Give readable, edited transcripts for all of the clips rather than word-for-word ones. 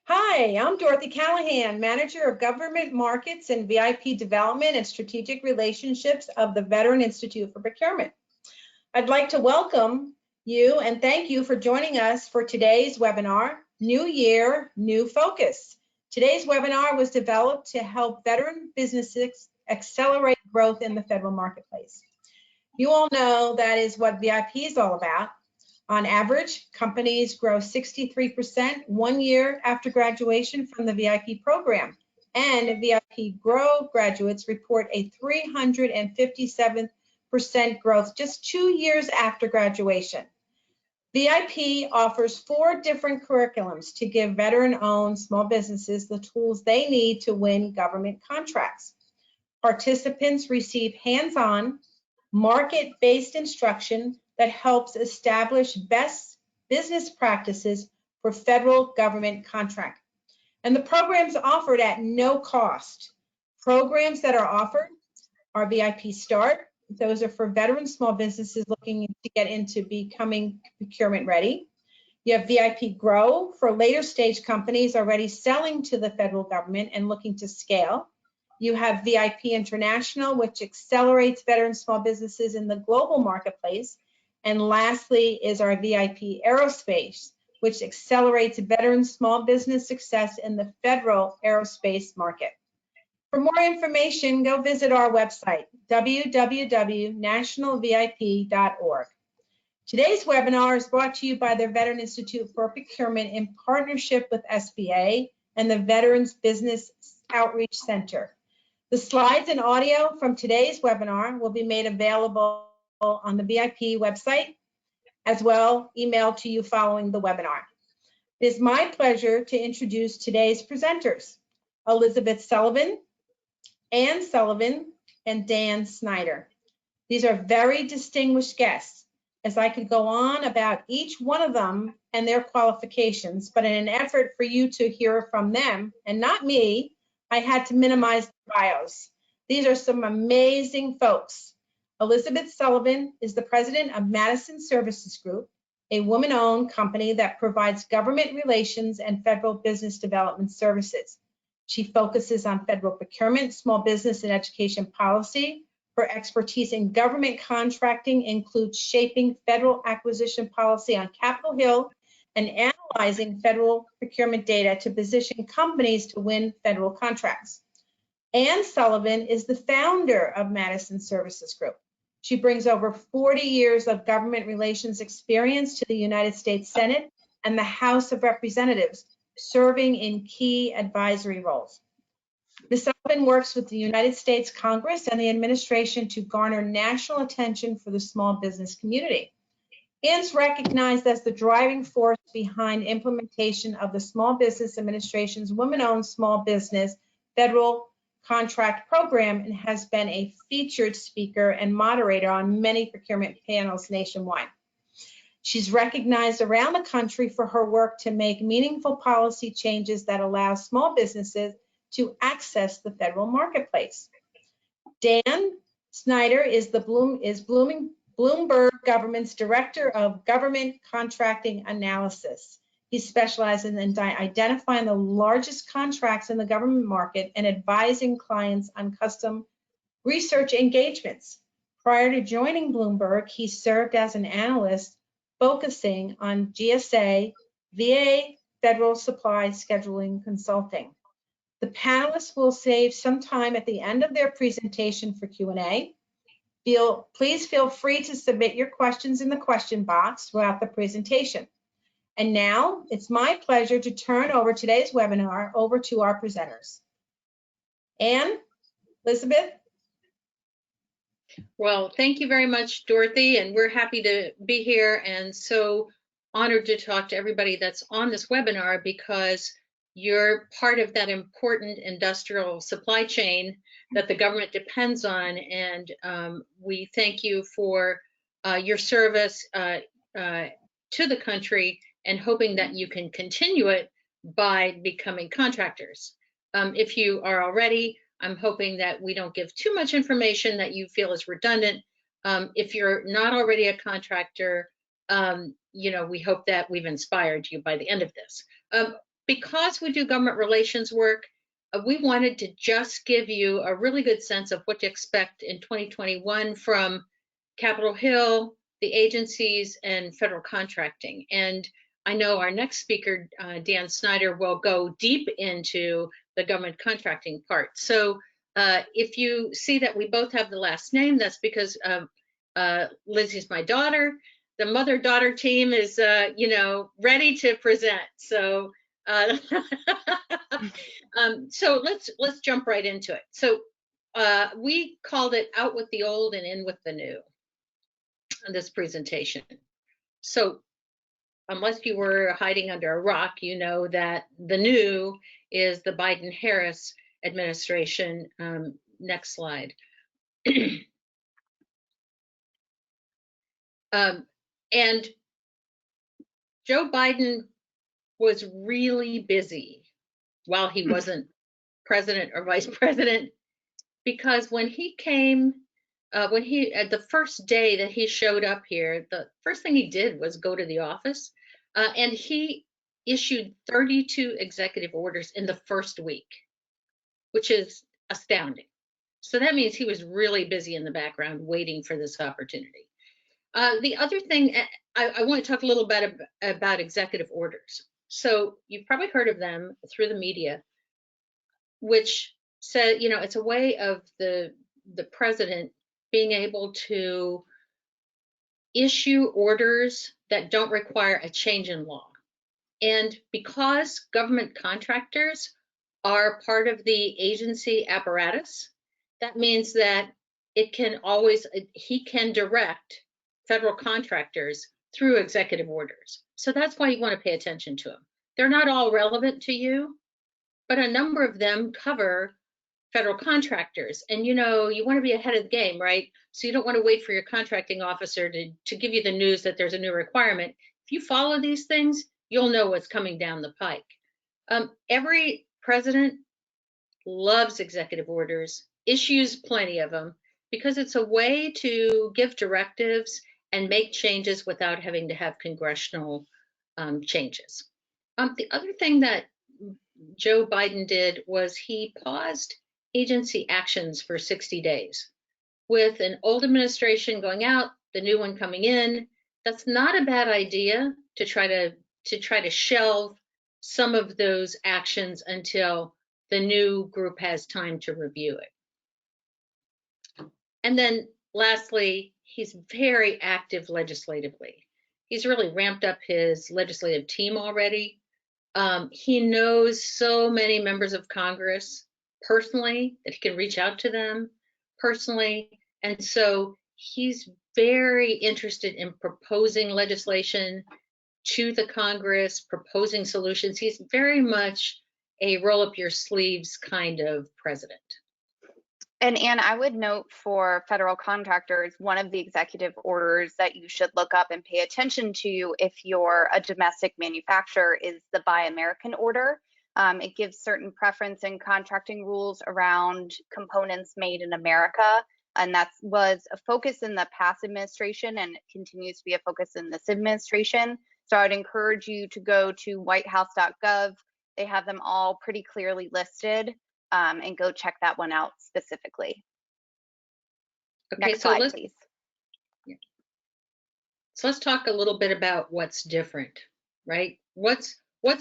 Hi, I'm Dorothy Callahan, Manager of Government Markets and VIP Development and Strategic Relationships of the Veteran Institute for Procurement. I'd like to welcome you and thank you for joining us for today's webinar, New Year, New Focus. Today's webinar was developed to help veteran businesses accelerate growth in the federal marketplace. You all know that is what VIP is all about. On average, companies grow 63% 1 year after graduation from the VIP program, and VIP Grow graduates report a 357% growth just 2 years after graduation. VIP offers 4 different curriculums to give veteran-owned small businesses the tools they need to win government contracts. Participants receive hands-on, market-based instruction that helps establish best business practices for federal government contract. And the programs offered at no cost. Programs that are offered are VIP Start. Those are for veteran small businesses looking to get into becoming procurement ready. You have VIP Grow for later stage companies already selling to the federal government and looking to scale. You have VIP International, which accelerates veteran small businesses in the global marketplace. And lastly is our VIP Aerospace, which accelerates veteran small business success in the federal aerospace market. For more information, go visit our website, www.nationalvip.org. Today's webinar is brought to you by the Veteran Institute for Procurement in partnership with SBA and the Veterans Business Outreach Center. The slides and audio from today's webinar will be made available on the VIP website, as well emailed to you following the webinar. It is my pleasure to introduce today's presenters, Elizabeth Sullivan, Ann Sullivan, and Dan Snyder. These are very distinguished guests, as I could go on about each one of them and their qualifications, but in an effort for you to hear from them and not me, I had to minimize the bios. These are some amazing folks. Elizabeth Sullivan is the president of Madison Services Group, a woman-owned company that provides government relations and federal business development services. She focuses on federal procurement, small business, and education policy. Her expertise in government contracting includes shaping federal acquisition policy on Capitol Hill and analyzing federal procurement data to position companies to win federal contracts. Ann Sullivan is the founder of Madison Services Group. She brings over 40 years of government relations experience to the United States Senate and the House of Representatives, serving in key advisory roles. Ms. Sullivan works with the United States Congress and the administration to garner national attention for the small business community. Ann's recognized as the driving force behind implementation of the Small Business Administration's Women-Owned Small Business Federal Contract Program and has been a featured speaker and moderator on many procurement panels nationwide. She's recognized around the country for her work to make meaningful policy changes that allow small businesses to access the federal marketplace. Dan Snyder is Bloomberg Government's Director of Government Contracting Analysis. He specializes in identifying the largest contracts in the government market and advising clients on custom research engagements. Prior to joining Bloomberg, he served as an analyst focusing on GSA, VA, federal supply scheduling consulting. The panelists will save some time at the end of their presentation for Q&A. Please feel free to submit your questions in the question box throughout the presentation. And now it's my pleasure to turn over today's webinar over to our presenters. Ann, Elizabeth. Well, thank you very much, Dorothy, and we're happy to be here and so honored to talk to everybody that's on this webinar because you're part of that important industrial supply chain that the government depends on, and we thank you for your service to the country and hoping that you can continue it by becoming contractors. If you are already, I'm hoping that we don't give too much information that you feel is redundant. If you're not already a contractor, you know, we hope that we've inspired you by the end of this. because we do government relations work, we wanted to just give you a really good sense of what to expect in 2021 from Capitol Hill, the agencies, and federal contracting. And I know our next speaker, Dan Snyder, will go deep into the government contracting part. So if you see that we both have the last name, that's because Lizzie's my daughter. The mother-daughter team is, ready to present. So, so let's jump right into it. So we called it Out with the Old and In with the New in this presentation. So unless you were hiding under a rock, you know that the new is the Biden-Harris administration. Next slide. And Joe Biden was really busy while he wasn't president or vice president, because when he came, the first day that he showed up here, the first thing he did was go to the office, and he issued 32 executive orders in the first week, which is astounding. So that means he was really busy in the background waiting for this opportunity. The other thing, I want to talk a little bit about executive orders. So you've probably heard of them through the media, which said, it's a way of the president being able to issue orders that don't require a change in law. And because government contractors are part of the agency apparatus, that means that he can direct federal contractors through executive orders. So that's why you want to pay attention to them. They're not all relevant to you, but a number of them cover federal contractors. And you want to be ahead of the game, right? So you don't want to wait for your contracting officer to give you the news that there's a new requirement. If you follow these things, you'll know what's coming down the pike. Every president loves executive orders, issues plenty of them, because it's a way to give directives and make changes without having to have congressional changes. The other thing that Joe Biden did was he paused agency actions for 60 days. With an old administration going out, the new one coming in, that's not a bad idea to try to shelve some of those actions until the new group has time to review it. And then lastly, he's very active legislatively. He's really ramped up his legislative team already. He knows so many members of Congress personally that he can reach out to them personally. And so he's very interested in proposing legislation to the Congress, proposing solutions. He's very much a roll up your sleeves kind of president. And Anne, I would note for federal contractors, one of the executive orders that you should look up and pay attention to if you're a domestic manufacturer is the Buy American order. It gives certain preference and contracting rules around components made in America. And that was a focus in the past administration and it continues to be a focus in this administration. So I'd encourage you to go to whitehouse.gov. They have them all pretty clearly listed. And go check that one out specifically. Okay, Next slide, please. Yeah. So let's talk a little bit about what's different, right? What's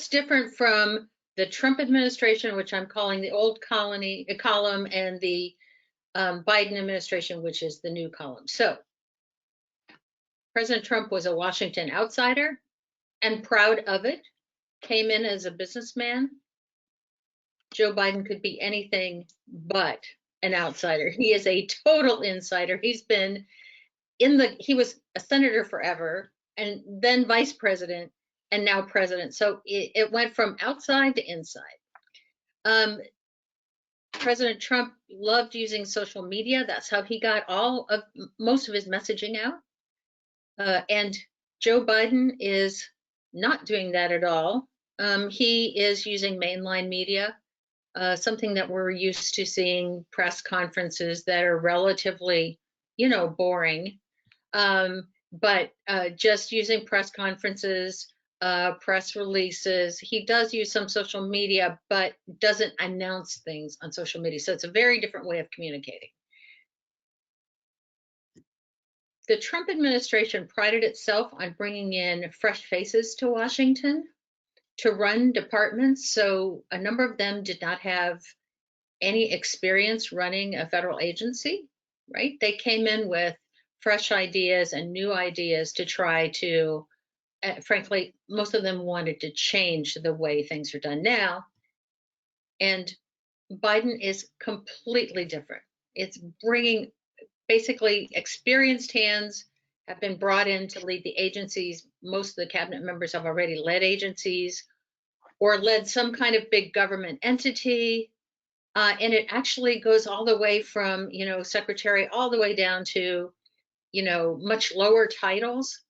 different from the Trump administration, which I'm calling the old column, and the Biden administration, which is the new column. So President Trump was a Washington outsider and proud of it, came in as a businessman. Joe Biden could be anything but an outsider. He is a total insider. He was a senator forever and then vice president and now president. So it went from outside to inside. President Trump loved using social media. That's how he got most of his messaging out. And Joe Biden is not doing that at all. He is using mainline media. Something that we're used to seeing, press conferences that are relatively, boring, but just using press conferences, press releases. He does use some social media, but doesn't announce things on social media. So it's a very different way of communicating. The Trump administration prided itself on bringing in fresh faces to Washington to run departments. So a number of them did not have any experience running a federal agency, right? They came in with fresh ideas and new ideas to try to, frankly, most of them wanted to change the way things are done now. And Biden is completely different. It's bringing basically experienced hands have been brought in to lead the agencies. Most of the cabinet members have already led agencies or led some kind of big government entity. And it actually goes all the way from, secretary all the way down to, much lower titles.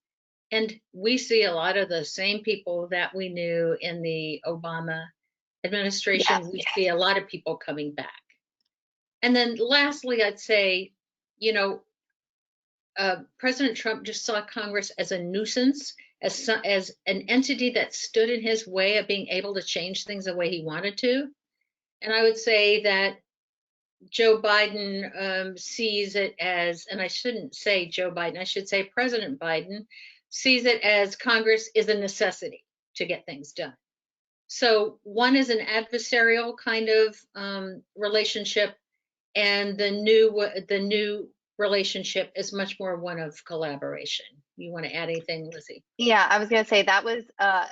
And we see a lot of the same people that we knew in the Obama administration. Yes. We see a lot of people coming back. And then lastly, I'd say, President Trump just saw Congress as a nuisance, as an entity that stood in his way of being able to change things the way he wanted to. And I would say that Joe Biden sees it as, and I shouldn't say Joe Biden, I should say President Biden sees it as Congress is a necessity to get things done. So one is an adversarial kind of relationship, and the new relationship is much more one of collaboration. You want to add anything, Lizzie? Yeah, I was going to say that was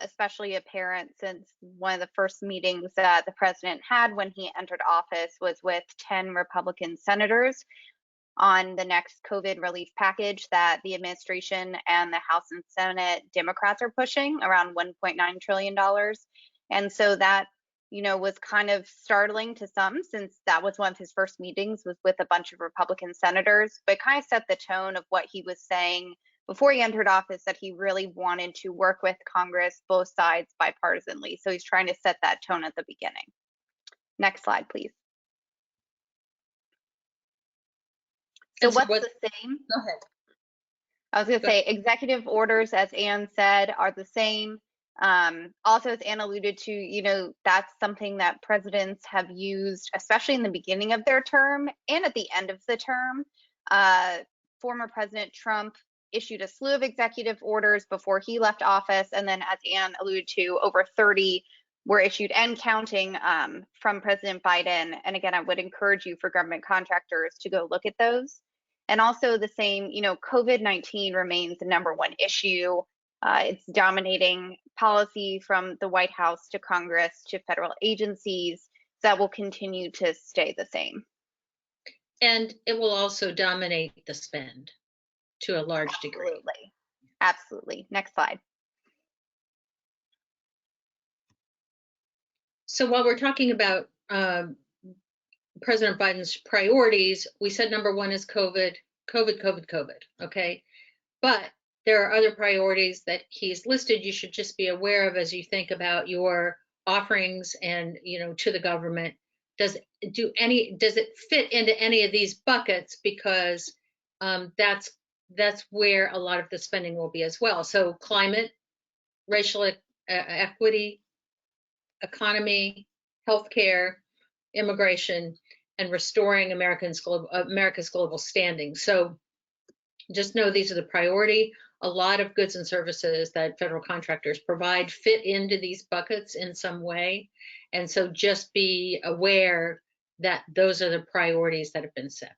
especially apparent since one of the first meetings that the president had when he entered office was with 10 Republican senators on the next COVID relief package that the administration and the House and Senate Democrats are pushing, around $1.9 trillion. And so that, was kind of startling to some, since that was one of his first meetings was with a bunch of Republican senators, but kind of set the tone of what he was saying before he entered office, that he really wanted to work with Congress, both sides, bipartisanly. So he's trying to set that tone at the beginning. Next slide, please. So what's the same? Go ahead. I was going to say executive orders, as Anne said, are the same. Also, as Anne alluded to, that's something that presidents have used, especially in the beginning of their term and at the end of the term. Former President Trump issued a slew of executive orders before he left office. And then, as Anne alluded to, over 30 were issued and counting from President Biden. And again, I would encourage you, for government contractors, to go look at those. And also the same, COVID-19 remains the #1 issue. It's dominating policy from the White House to Congress to federal agencies. That will continue to stay the same. And it will also dominate the spend to a large degree. Absolutely. Next slide. So while we're talking about President Biden's priorities, we said #1 is COVID, okay? But there are other priorities that he's listed you should just be aware of as you think about your offerings and, to the government. Does it fit into any of these buckets? Because that's where a lot of the spending will be as well. So climate, racial equity, economy, healthcare, immigration, and restoring America's global standing. So just know these are the priority. A lot of goods and services that federal contractors provide fit into these buckets in some way. And so just be aware that those are the priorities that have been set.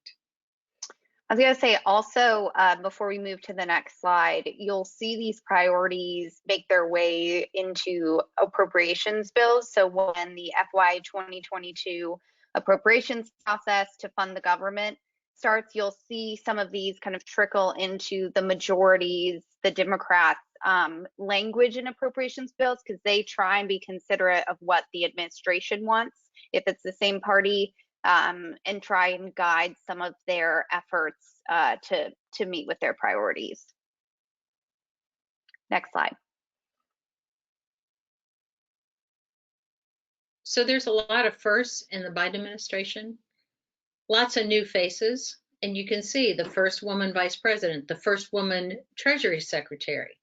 I was going to say also, before we move to the next slide, you'll see these priorities make their way into appropriations bills. So when the FY 2022 appropriations process to fund the government starts, you'll see some of these kind of trickle into the majorities, the Democrats' language in appropriations bills, because they try and be considerate of what the administration wants, if it's the same party, and try and guide some of their efforts to meet with their priorities. Next slide. So there's a lot of firsts in the Biden administration, lots of new faces, and you can see the first woman vice president, the first woman treasury secretary,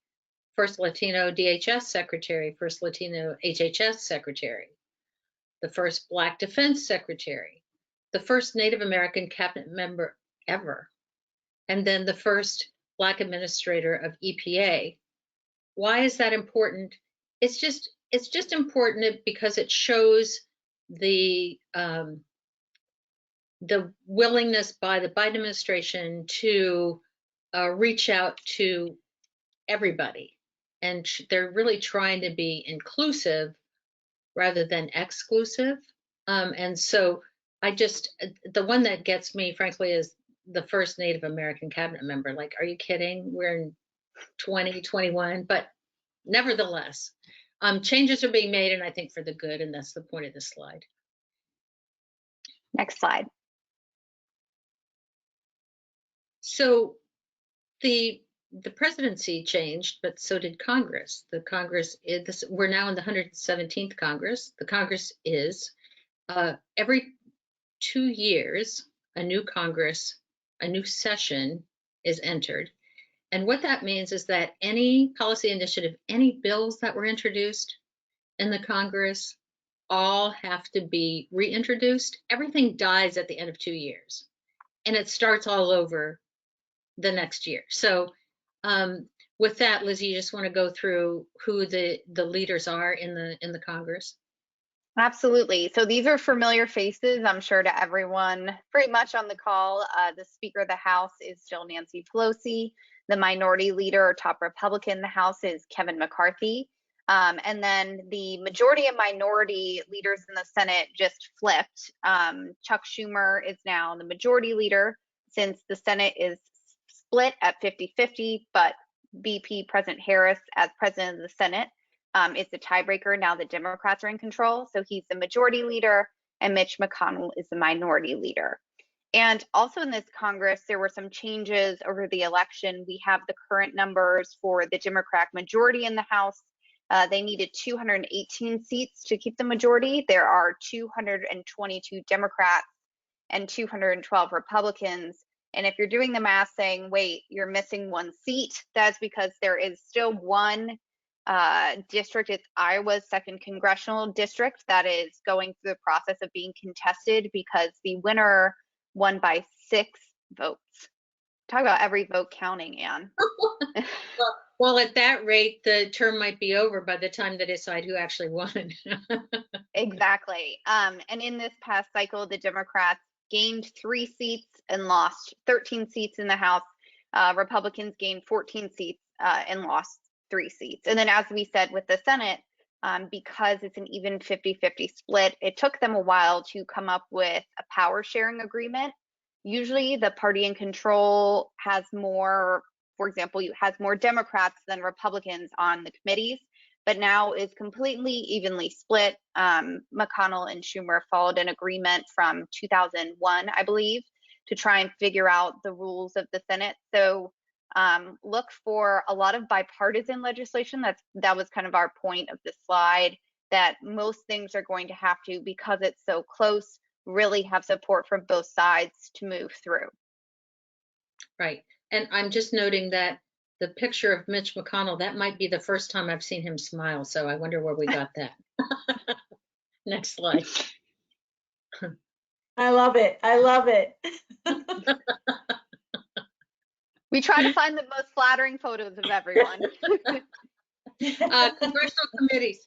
first Latino DHS secretary, first Latino HHS secretary, the first Black Defense Secretary, the first Native American cabinet member ever, and then the first Black administrator of EPA. Why is that important? It's just important because it shows the willingness by the Biden administration to reach out to everybody, and they're really trying to be inclusive rather than exclusive. And so the one that gets me, frankly, is the first Native American cabinet member. Like, are you kidding? We're in 2021, but nevertheless, changes are being made, and I think for the good, and that's the point of this slide. Next slide. So the presidency changed, but so did Congress. The Congress is, we're now in the 117th Congress. The Congress is every 2 years, a new Congress, a new session is entered. And what that means is that any policy initiative, any bills that were introduced in the Congress, all have to be reintroduced. Everything dies at the end of 2 years, and it starts all over the next year. So with that, Lizzie, you just want to go through who the leaders are in the Congress? Absolutely. So these are familiar faces, I'm sure, to everyone pretty much on the call. The Speaker of the House is still Nancy Pelosi. The Minority Leader or top Republican in the House is Kevin McCarthy. And then the majority and minority leaders in the Senate just flipped. Chuck Schumer is now the Majority Leader since the Senate is split at 50-50, but VP President Harris as President of the Senate is the tiebreaker. Now the Democrats are in control. So he's the Majority Leader and Mitch McConnell is the Minority Leader. And also in this Congress, there were some changes over the election. We have the current numbers for the Democratic majority in the House. They needed 218 seats to keep the majority. There are 222 Democrats and 212 Republicans. And if you're doing the math saying, wait, you're missing 1 seat, that's because there is still one district. It's Iowa's 2nd congressional district that is going through the process of being contested because the winner won by 6 votes. Talk about every vote counting, Anne. Well, at that rate, the term might be over by the time they decide who actually won. Exactly. And in this past cycle, the Democrats gained 3 seats and lost 13 seats in the House. Republicans gained 14 seats and lost 3 seats. And then, as we said with the Senate, because it's an even 50-50 split, it took them a while to come up with a power sharing agreement. Usually the party in control has more, for example, has more Democrats than Republicans on the committees, but now is completely evenly split. McConnell and Schumer followed an agreement from 2001, I believe, to try and figure out the rules of the Senate. So look for a lot of bipartisan legislation. That was kind of our point of this slide, that most things are going to have to, because it's so close, really have support from both sides to move through. Right. And I'm just noting that the picture of Mitch McConnell, that might be the first time I've seen him smile. So I wonder where we got that. Next slide. I love it. I love it. We try to find the most flattering photos of everyone. Congressional committees.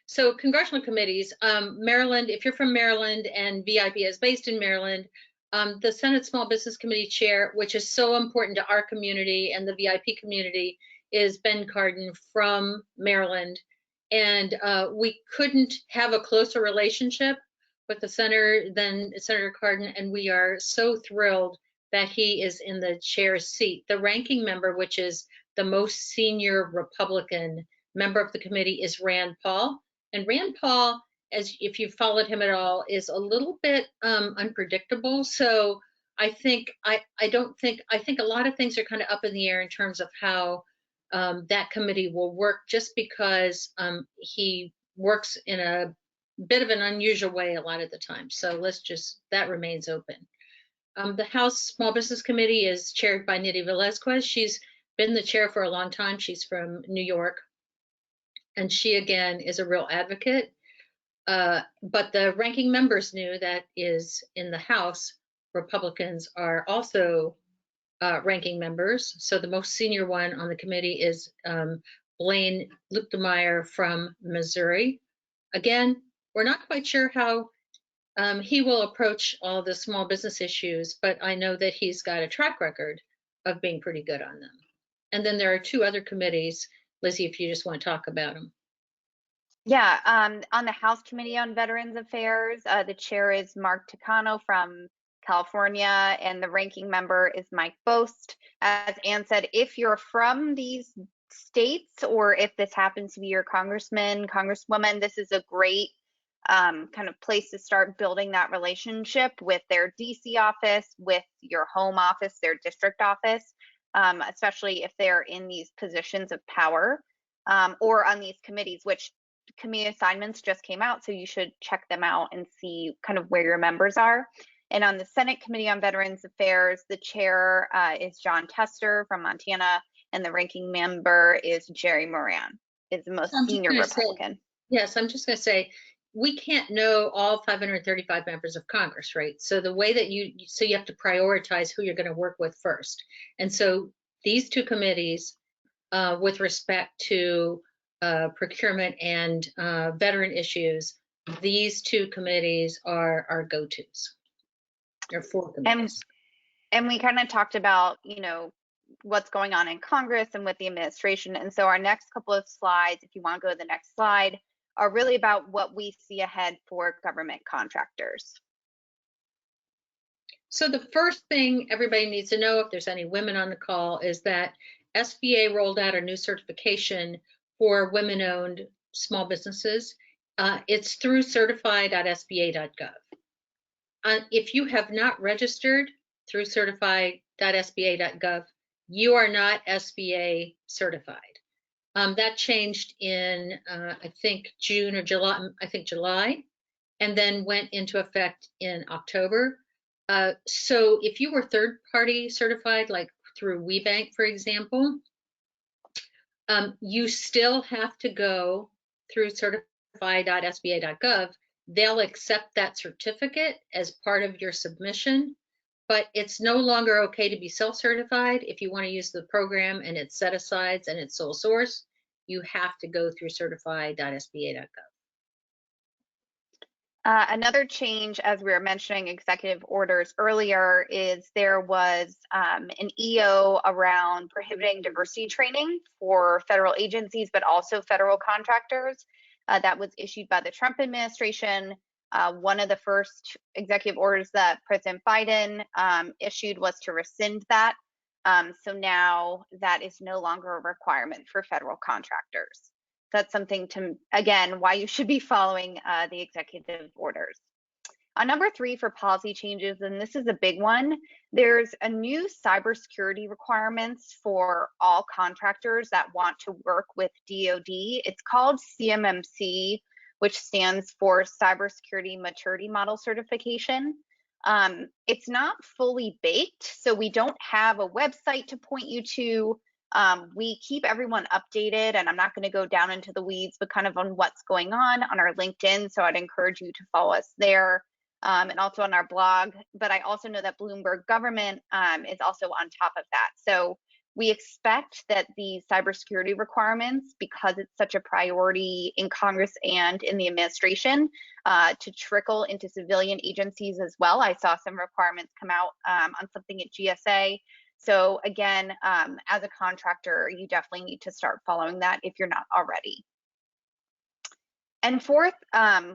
So congressional committees, Maryland, if you're from Maryland and VIP is based in Maryland, the Senate Small Business Committee Chair, which is so important to our community and the VIP community, is Ben Cardin from Maryland. And we couldn't have a closer relationship with the senator than Senator Cardin, and we are so thrilled that he is in the chair's seat. The ranking member, which is the most senior Republican member of the committee, is Rand Paul. And Rand Paul, as if you've followed him at all, is a little bit unpredictable. So I think I think a lot of things are kind of up in the air in terms of how that committee will work, just because he works in a bit of an unusual way a lot of the time. So that remains open. The House Small Business Committee is chaired by Nidhi Velazquez. She's been the chair for a long time. She's from New York. And she, again, is a real advocate. But the ranking members knew that is in the House, Republicans are also ranking members. So the most senior one on the committee is Blaine Luetkemeyer from Missouri. Again, we're not quite sure how he will approach all the small business issues, but I know that he's got a track record of being pretty good on them. And then there are two other committees. Lizzie, if you just want to talk about them. Yeah, on the House Committee on Veterans Affairs, the chair is Mark Takano from California, and the ranking member is Mike Bost. As Ann said, if you're from these states, or if this happens to be your congressman, congresswoman, this is a great kind of place to start building that relationship with their DC office, with your home office, their district office, especially if they're in these positions of power, or on these committees, which committee assignments just came out, so you should check them out and see kind of where your members are. And on the Senate Committee on Veterans Affairs, the chair is John Tester from Montana, and the ranking member is Jerry Moran, is the most senior Republican. Yes, I'm just going to say, we can't know all 535 members of Congress, right? So the way that you have to prioritize who you're going to work with first. And so these two committees, with respect to procurement and veteran issues, these two committees are our go-tos. There are four committees. And we kind of talked about, you know, what's going on in Congress and with the administration. And so our next couple of slides, if you want to go to the next slide, are really about what we see ahead for government contractors. So the first thing everybody needs to know, if there's any women on the call, is that SBA rolled out a new certification for women-owned small businesses. It's through certified.sba.gov. If you have not registered through certified.sba.gov, you are not SBA certified. That changed in, I think, June or July, July, and then went into effect in October. So if you were third-party certified, like through WeBank, for example, you still have to go through certified.sba.gov. They'll accept that certificate as part of your submission, but it's no longer okay to be self-certified. If you want to use the program and its set-asides and its sole source, you have to go through certified.sba.gov. Another change, as we were mentioning executive orders earlier, is there was an EO around prohibiting diversity training for federal agencies, but also federal contractors. That was issued by the Trump administration. One of the first executive orders that President Biden issued was to rescind that. So now that is no longer a requirement for federal contractors. That's something to, again, why you should be following the executive orders. Number 3 for policy changes, and this is a big one, there's a new cybersecurity requirements for all contractors that want to work with DoD. It's called CMMC, which stands for Cybersecurity Maturity Model Certification. It's not fully baked, so we don't have a website to point you to. We keep everyone updated, and I'm not going to go down into the weeds, but kind of on what's going on our LinkedIn. So I'd encourage you to follow us there, and also on our blog. But I also know that Bloomberg Government is also on top of that. So we expect that the cybersecurity requirements, because it's such a priority in Congress and in the administration, to trickle into civilian agencies as well. I saw some requirements come out on something at GSA. So again, as a contractor, you definitely need to start following that if you're not already. And fourth,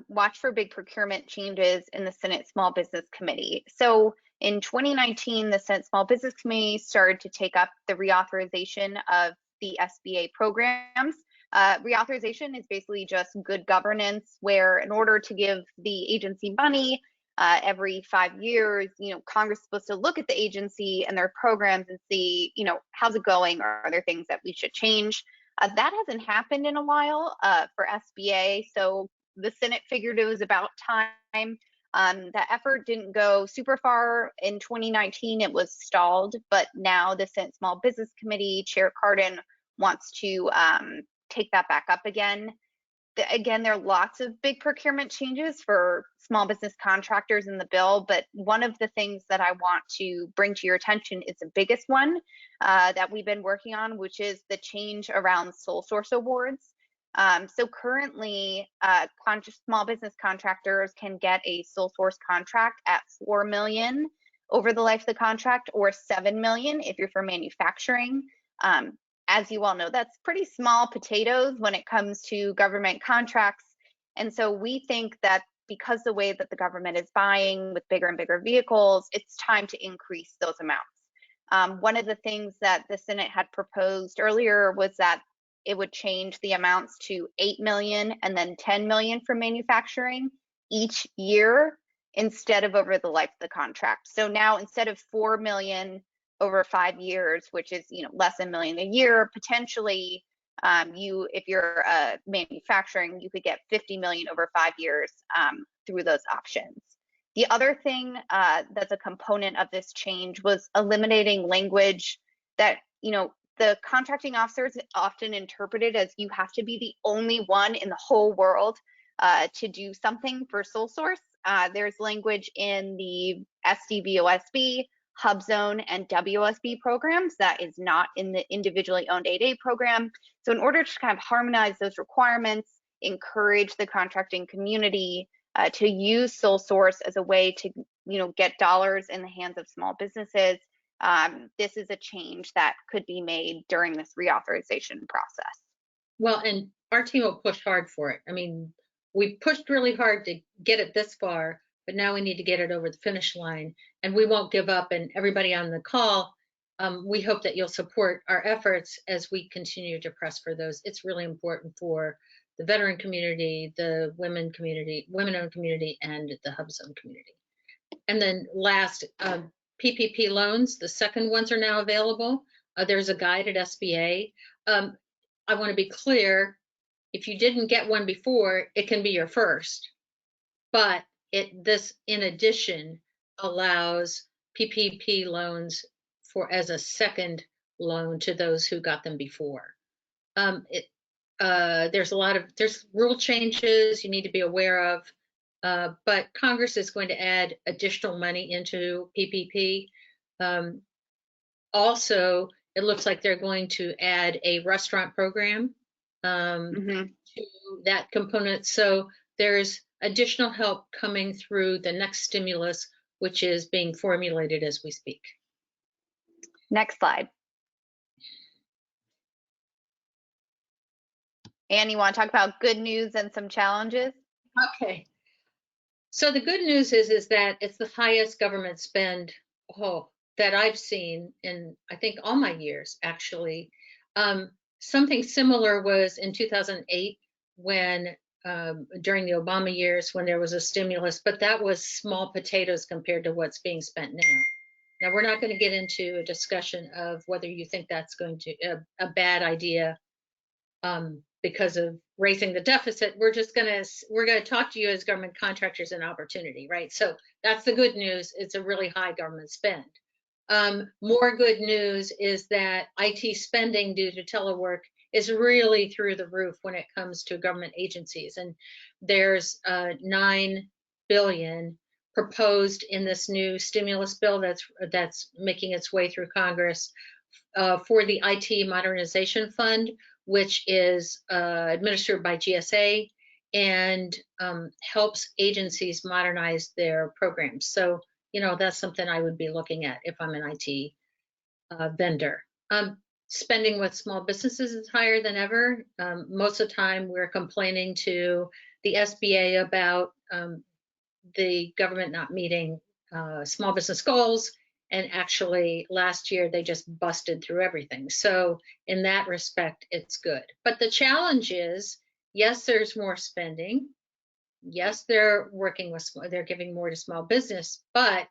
watch for big procurement changes in the Senate Small Business Committee. So in 2019, the Senate Small Business Committee started to take up the reauthorization of the SBA programs. Reauthorization is basically just good governance, where in order to give the agency money, every 5 years, Congress is supposed to look at the agency and their programs and see, how's it going, or are there things that we should change? That hasn't happened in a while for SBA, so the Senate figured it was about time The effort didn't go super far in 2019. It was stalled, but now the Senate Small Business Committee Chair Cardin wants to take that back up again. Again, there are lots of big procurement changes for small business contractors in the bill, but one of the things that I want to bring to your attention is the biggest one that we've been working on, which is the change around sole source awards. So currently, small business contractors can get a sole source contract at $4 million over the life of the contract, or $7 million if you're for manufacturing. As you all know, that's pretty small potatoes when it comes to government contracts. And so we think that because the way that the government is buying with bigger and bigger vehicles, it's time to increase those amounts. One of the things that the Senate had proposed earlier was that it would change the amounts to 8 million and then 10 million for manufacturing each year instead of over the life of the contract. So now instead of 4 million over 5 years, which is less than a million a year, potentially if you're manufacturing, you could get 50 million over 5 years through those options. The other thing that's a component of this change was eliminating language that the contracting officers often interpreted as you have to be the only one in the whole world to do something for sole source. There's language in the SDVOSB, Hub Zone, and WOSB programs that is not in the individually owned 8A program. So in order to kind of harmonize those requirements, encourage the contracting community to use sole source as a way to get dollars in the hands of small businesses, this is a change that could be made during this reauthorization process. Well, and our team will push hard for it. I mean, we pushed really hard to get it this far, but now we need to get it over the finish line, and we won't give up. And everybody on the call, we hope that you'll support our efforts as we continue to press for those. It's really important for the veteran community, the women-owned community, and the Hub Zone community. And then last, PPP loans, the second ones are now available. There's a guide at SBA. I want to be clear, if you didn't get one before, it can be your first, but this in addition allows PPP loans as a second loan to those who got them before. There's rule changes you need to be aware of, but Congress is going to add additional money into PPP. Also, it looks like they're going to add a restaurant program to that component. So there's additional help coming through the next stimulus, which is being formulated as we speak. Next slide. Anne, you want to talk about good news and some challenges? Okay. So the good news is that it's the highest government spend that I've seen in, I think, all my years, actually. Something similar was in 2008 when during the Obama years when there was a stimulus, but that was small potatoes compared to what's being spent now. Now, we're not going to get into a discussion of whether you think that's going to a bad idea because of raising the deficit. We're going to talk to you as government contractors an opportunity, right? So that's the good news. It's a really high government spend. More good news is that IT spending due to telework is really through the roof when it comes to government agencies. And there's $9 billion proposed in this new stimulus bill that's making its way through Congress for the IT Modernization Fund, which is administered by GSA and helps agencies modernize their programs. So, that's something I would be looking at if I'm an IT vendor. Spending with small businesses is higher than ever. Most of the time we're complaining to the SBA about the government not meeting small business goals. And actually last year they just busted through everything. So in that respect, it's good. But the challenge is, yes, there's more spending. Yes, they're giving more to small business, but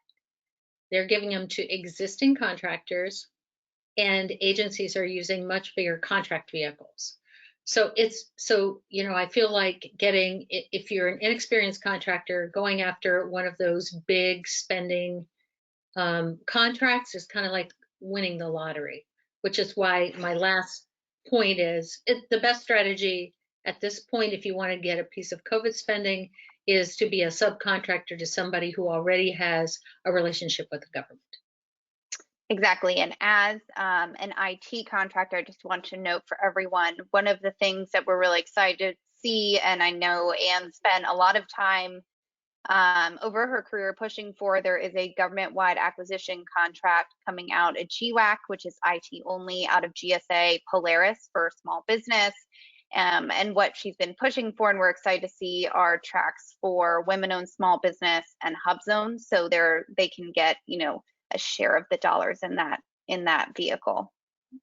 they're giving them to existing contractors, and agencies are using much bigger contract vehicles. So I feel like if you're an inexperienced contractor, going after one of those big spending contracts is kind of like winning the lottery, which is why my last point is the best strategy at this point, if you want to get a piece of COVID spending, is to be a subcontractor to somebody who already has a relationship with the government. Exactly. And as an IT contractor, I just want to note for everyone, one of the things that we're really excited to see, and I know Anne spent a lot of time over her career pushing for, there is a government-wide acquisition contract coming out at GWAC, which is IT only, out of GSA Polaris for small business. And what she's been pushing for, and we're excited to see, are tracks for women-owned small business and hub zones, so they can get, a share of the dollars in that vehicle.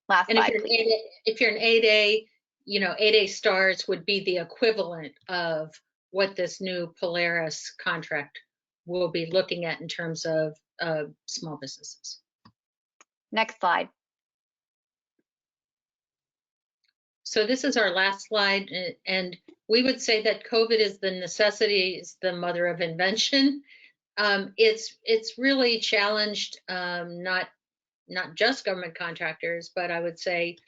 Last And slide, please. If you're an 8A, 8A stars would be the equivalent of what this new Polaris contract will be looking at in terms of small businesses. Next slide. So this is our last slide, and we would say that COVID is the necessity, is the mother of invention. It's really challenged not just government contractors, but I would say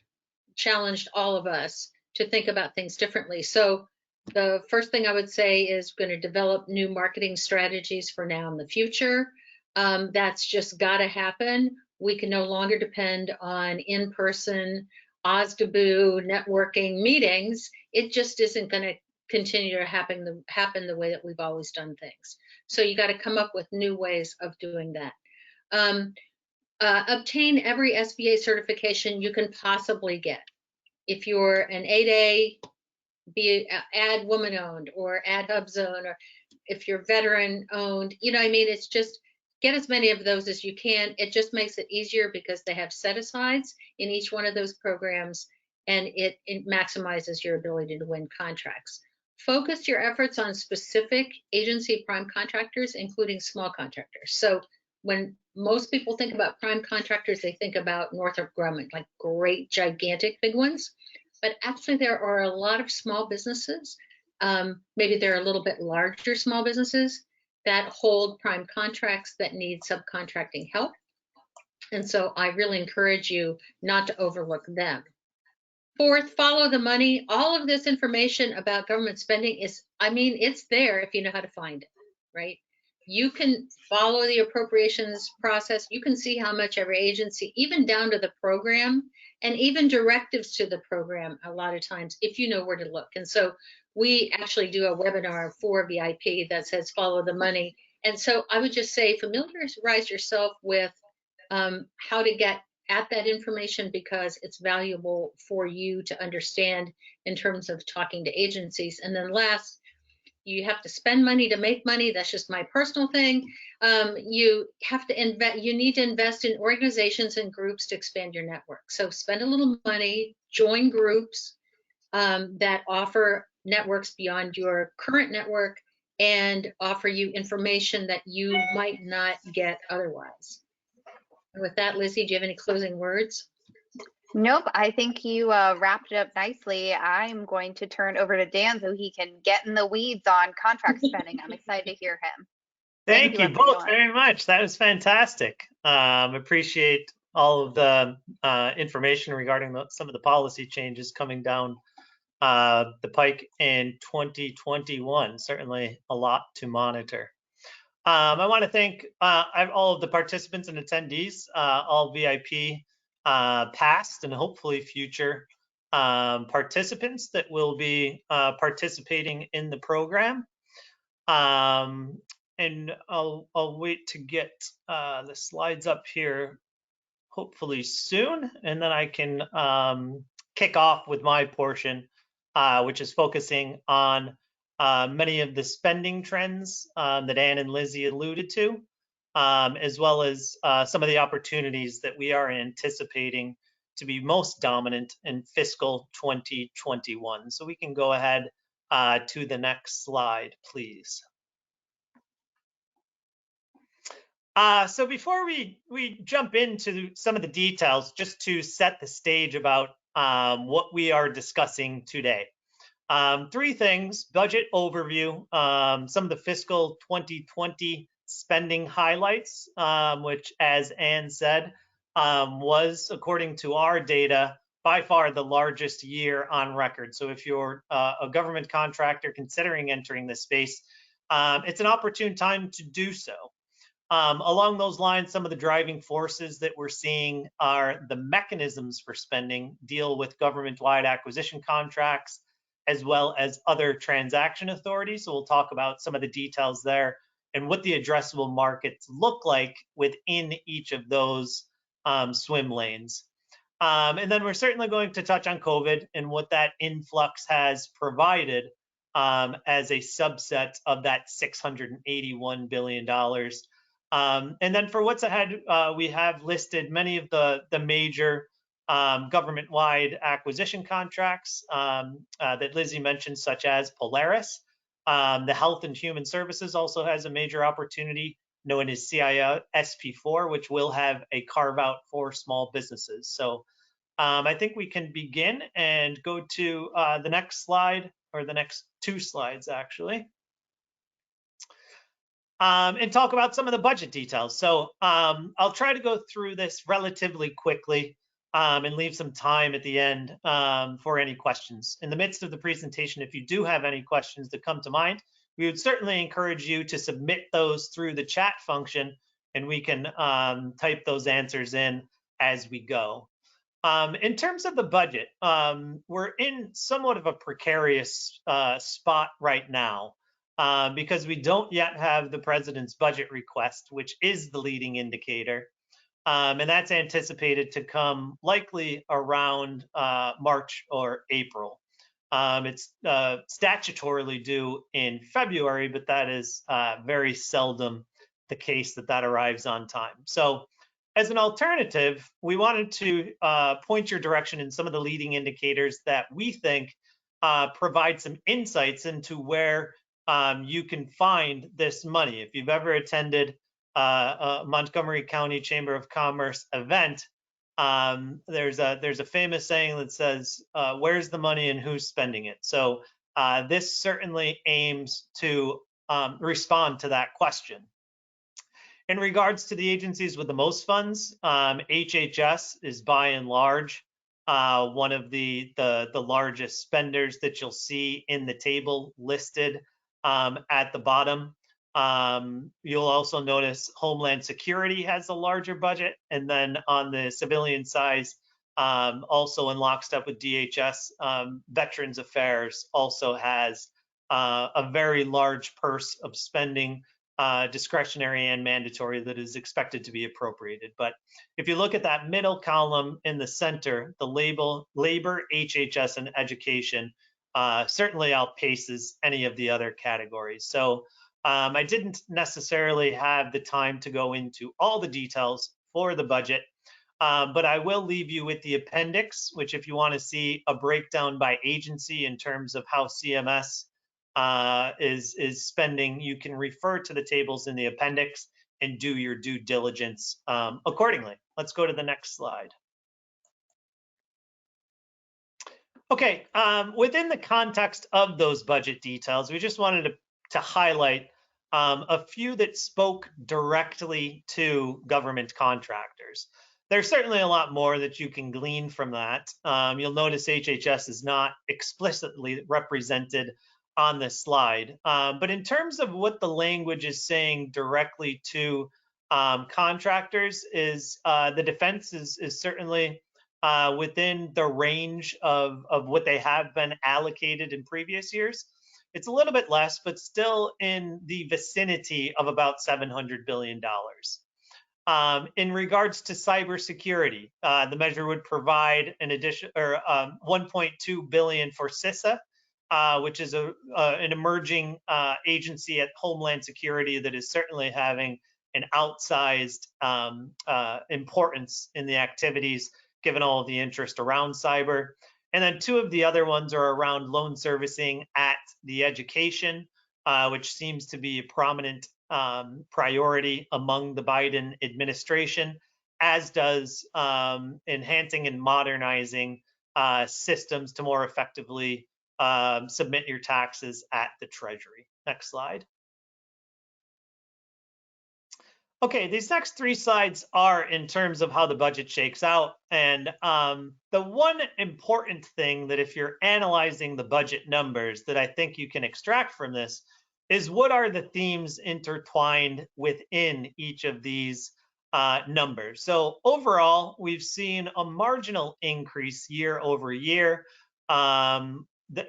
challenged all of us to think about things differently. So the first thing I would say is going to develop new marketing strategies for now and the future. That's just got to happen. We can no longer depend on in-person OSDBU networking meetings. It just isn't going to continue to happen the way that we've always done things. So you got to come up with new ways of doing that. Obtain every SBA certification you can possibly get. If you're an 8A, be add woman-owned or add hub zone, or if you're veteran-owned, it's just get as many of those as you can. It just makes it easier because they have set-asides in each one of those programs, and it maximizes your ability to win contracts. Focus your efforts on specific agency prime contractors, including small contractors. So when most people think about prime contractors, they think about Northrop Grumman, like great, gigantic, big ones. But actually, there are a lot of small businesses, maybe they're a little bit larger small businesses, that hold prime contracts that need subcontracting help. And so I really encourage you not to overlook them. Fourth, follow the money. All of this information about government spending it's there if you know how to find it, right? You can follow the appropriations process. You can see how much every agency, even down to the program, and even directives to the program a lot of times, if you know where to look. And so we actually do a webinar for VIP that says follow the money. And so I would just say familiarize yourself with how to get at that information, because it's valuable for you to understand in terms of talking to agencies. And then last, you have to spend money to make money. That's just my personal thing. You have to invest. You need to invest in organizations and groups to expand your network. So spend a little money, join groups that offer networks beyond your current network and offer you information that you might not get otherwise. And with that, Lizzie, do you have any closing words? Nope, I think you wrapped it up nicely. I'm going to turn over to Dan so he can get in the weeds on contract spending. I'm excited to hear him. Thank you both very much. That was fantastic. Appreciate all of the information regarding some of the policy changes coming down the pike in 2021. Certainly a lot to monitor. I want to thank all of the participants and attendees, all VIP past and hopefully future participants that will be participating in the program. And I'll wait to get the slides up here hopefully soon, and then I can kick off with my portion, which is focusing on many of the spending trends that Anne and Lizzie alluded to, as well as some of the opportunities that we are anticipating to be most dominant in fiscal 2021. So we can go ahead to the next slide, please. So before we jump into some of the details, just to set the stage about what we are discussing today. Three things: budget overview, some of the fiscal 2020 spending highlights, which, as Ann said, was, according to our data, by far the largest year on record. So if you're a government contractor considering entering this space, it's an opportune time to do so. Along those lines, some of the driving forces that we're seeing are the mechanisms for spending deal with government-wide acquisition contracts, as well as other transaction authorities. So we'll talk about some of the details there and what the addressable markets look like within each of those swim lanes. And then we're certainly going to touch on COVID and what that influx has provided as a subset of that $681 billion. And then for what's ahead, we have listed many of the major government-wide acquisition contracts that Lizzie mentioned, such as Polaris. The Health and Human Services also has a major opportunity known as CISP4, which will have a carve out for small businesses. So I think we can begin and go to the next slide, or the next two slides, actually. And talk about some of the budget details. So I'll try to go through this relatively quickly and leave some time at the end for any questions. In the midst of the presentation, if you do have any questions that come to mind, we would certainly encourage you to submit those through the chat function, and we can type those answers in as we go. In terms of the budget, we're in somewhat of a precarious spot right now. Because we don't yet have the president's budget request, which is the leading indicator. And that's anticipated to come likely around March or April. It's statutorily due in February, but that is very seldom the case that arrives on time. So as an alternative, we wanted to point your direction in some of the leading indicators that we think provide some insights into where you can find this money. If you've ever attended a Montgomery County Chamber of Commerce event, there's a famous saying that says, where's the money and who's spending it? So this certainly aims to respond to that question. In regards to the agencies with the most funds, HHS is by and large one of the largest spenders that you'll see in the table listed at the bottom. You'll also notice Homeland Security has a larger budget, and then on the civilian side, also in lockstep with DHS, Veterans Affairs also has a very large purse of spending, discretionary and mandatory, that is expected to be appropriated. But if you look at that middle column in the center, the labor, HHS, and education certainly outpaces any of the other categories. So I didn't necessarily have the time to go into all the details for the budget, but I will leave you with the appendix, which, if you want to see a breakdown by agency in terms of how CMS is spending, you can refer to the tables in the appendix and do your due diligence accordingly. Let's go to the next slide. Okay, within the context of those budget details, we just wanted to highlight a few that spoke directly to government contractors. There's certainly a lot more that you can glean from that. You'll notice HHS is not explicitly represented on this slide, but in terms of what the language is saying directly to contractors, is the defense is certainly within the range of what they have been allocated in previous years. It's a little bit less, but still in the vicinity of about $700 billion. In regards to cybersecurity, the measure would provide an addition, or $1.2 billion for CISA, which is an emerging agency at Homeland Security that is certainly having an outsized importance in the activities, given all of the interest around cyber. And then two of the other ones are around loan servicing at the education, which seems to be a prominent priority among the Biden administration, as does enhancing and modernizing systems to more effectively submit your taxes at the Treasury. Next slide. Okay, these next 3 slides are in terms of how the budget shakes out. And the one important thing that if you're analyzing the budget numbers that I think you can extract from this is what are the themes intertwined within each of these numbers. So overall, we've seen a marginal increase year over year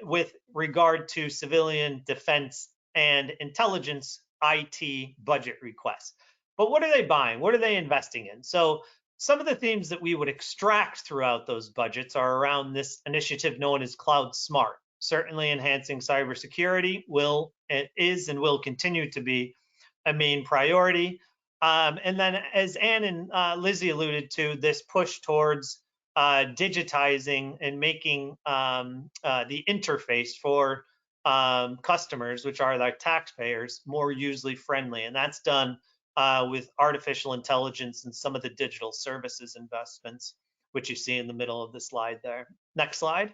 with regard to civilian defense and intelligence IT budget requests. But what are they buying? What are they investing in? So some of the themes that we would extract throughout those budgets are around this initiative known as Cloud Smart. Certainly enhancing cybersecurity is and will continue to be a main priority. And then as Ann and Lizzie alluded to, this push towards digitizing and making the interface for customers, which are like taxpayers, more user friendly. And that's done with artificial intelligence and some of the digital services investments, which you see in the middle of the slide there. Next slide.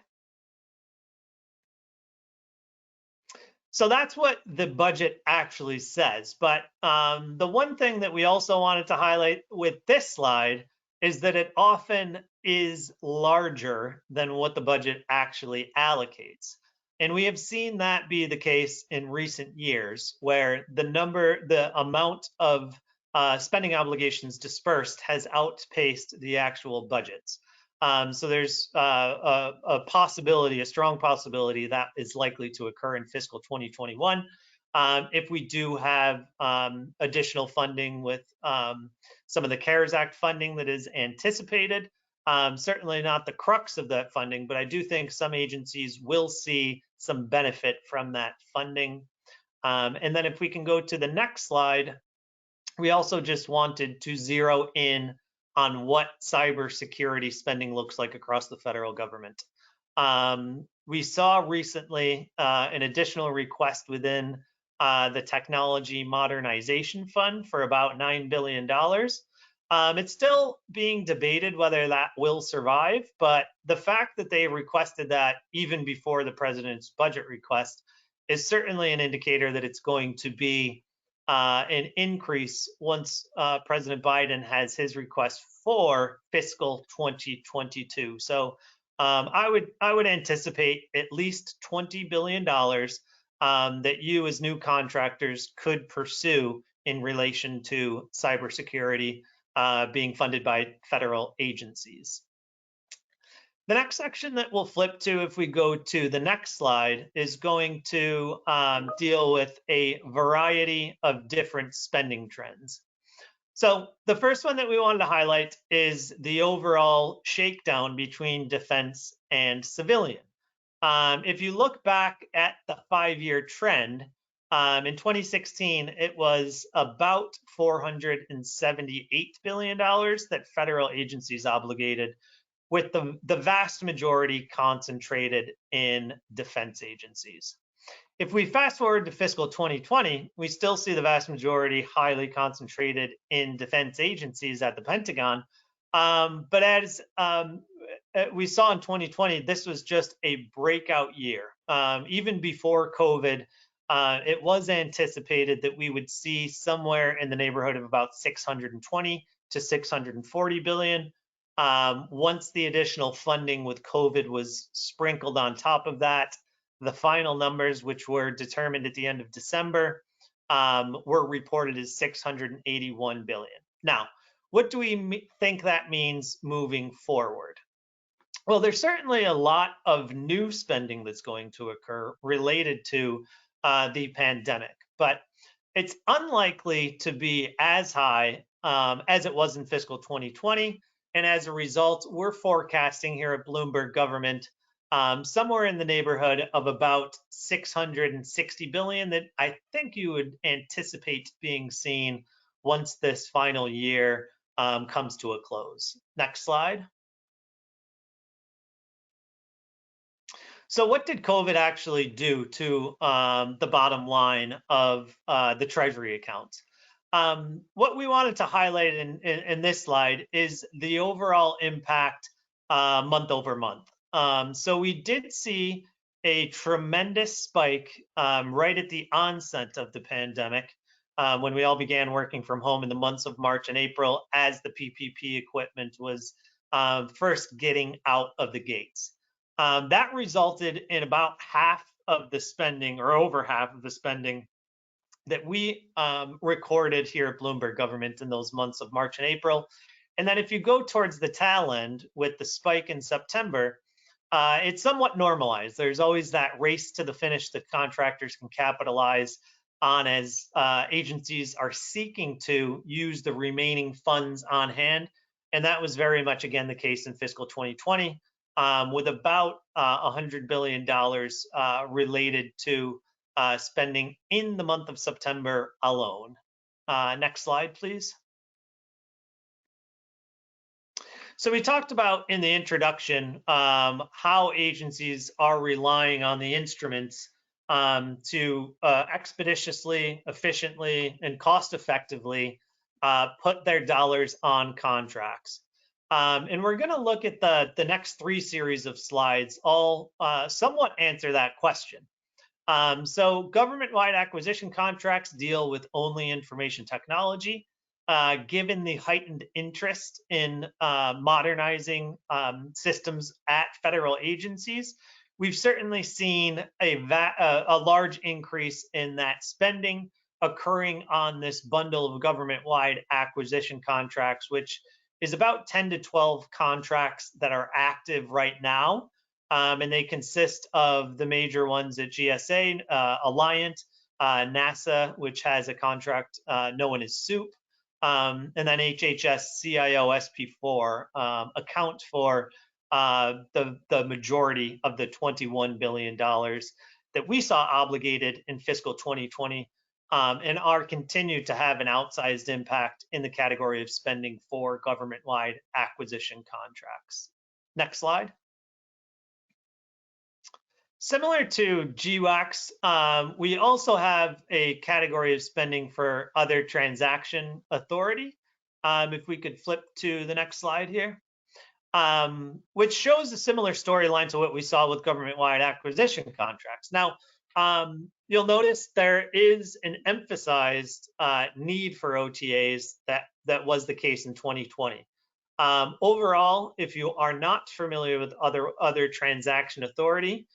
So that's what the budget actually says. But the one thing that we also wanted to highlight with this slide is that it often is larger than what the budget actually allocates. And we have seen that be the case in recent years, where the amount of spending obligations dispersed has outpaced the actual budgets. So there's a possibility, a strong possibility that is likely to occur in fiscal 2021. If we do have additional funding with some of the CARES Act funding that is anticipated, certainly not the crux of that funding, but I do think some agencies will see some benefit from that funding. And then if we can go to the next slide, we also just wanted to zero in on what cybersecurity spending looks like across the federal government. We saw recently an additional request within the Technology Modernization Fund for about $9 billion. It's still being debated whether that will survive, but the fact that they requested that even before the president's budget request is certainly an indicator that it's going to be an increase once President Biden has his request for fiscal 2022. So I would anticipate at least $20 billion that you as new contractors could pursue in relation to cybersecurity being funded by federal agencies. The next section that we'll flip to, if we go to the next slide, is going to deal with a variety of different spending trends. So the first one that we wanted to highlight is the overall shakedown between defense and civilian. If you look back at the 5-year trend, in 2016, it was about $478 billion that federal agencies obligated, with the vast majority concentrated in defense agencies. If we fast forward to fiscal 2020, we still see the vast majority highly concentrated in defense agencies at the Pentagon. But as we saw in 2020, this was just a breakout year. Even before COVID, it was anticipated that we would see somewhere in the neighborhood of about 620 to 640 billion. Once the additional funding with COVID was sprinkled on top of that, the final numbers, which were determined at the end of December, were reported as 681 billion. Now, what do we think that means moving forward? Well, there's certainly a lot of new spending that's going to occur related to the pandemic, but it's unlikely to be as high as it was in fiscal 2020. And as a result, we're forecasting here at Bloomberg Government somewhere in the neighborhood of about 660 billion that I think you would anticipate being seen once this final year comes to a close. Next slide. So what did COVID actually do to the bottom line of the Treasury account? What we wanted to highlight in this slide is the overall impact month over month. So we did see a tremendous spike right at the onset of the pandemic when we all began working from home in the months of March and April as the PPP equipment was first getting out of the gates. That resulted in about half of the spending, or over half of the spending, that we recorded here at Bloomberg Government in those months of March and April. And then if you go towards the tail end with the spike in September, it's somewhat normalized. There's always that race to the finish that contractors can capitalize on as agencies are seeking to use the remaining funds on hand. And that was very much, again, the case in fiscal 2020, with about $100 billion related to spending in the month of September alone. Next slide, please. So we talked about in the introduction how agencies are relying on the instruments to expeditiously, efficiently, and cost effectively put their dollars on contracts. And we're going to look at the next 3 series of slides, all somewhat answer that question. So government-wide acquisition contracts deal with only information technology. Given the heightened interest in modernizing systems at federal agencies, we've certainly seen a large increase in that spending occurring on this bundle of government-wide acquisition contracts, which is about 10 to 12 contracts that are active right now. And they consist of the major ones at GSA, Alliant, NASA, which has a contract known as SOUP, and then HHS, CIO, SP4 account for the majority of the $21 billion that we saw obligated in fiscal 2020 and are continued to have an outsized impact in the category of spending for government-wide acquisition contracts. Next slide. Similar to GWACs, we also have a category of spending for other transaction authority. If we could flip to the next slide here, which shows a similar storyline to what we saw with government-wide acquisition contracts. Now, you'll notice there is an emphasized need for OTAs that was the case in 2020. Overall, if you are not familiar with other transaction authority,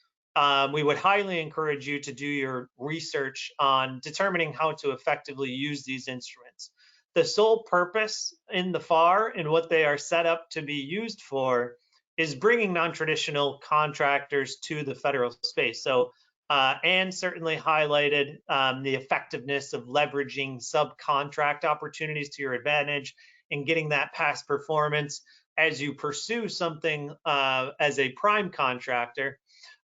we would highly encourage you to do your research on determining how to effectively use these instruments. The sole purpose in the FAR and what they are set up to be used for is bringing non-traditional contractors to the federal space. So Anne certainly highlighted the effectiveness of leveraging subcontract opportunities to your advantage and getting that past performance as you pursue something as a prime contractor.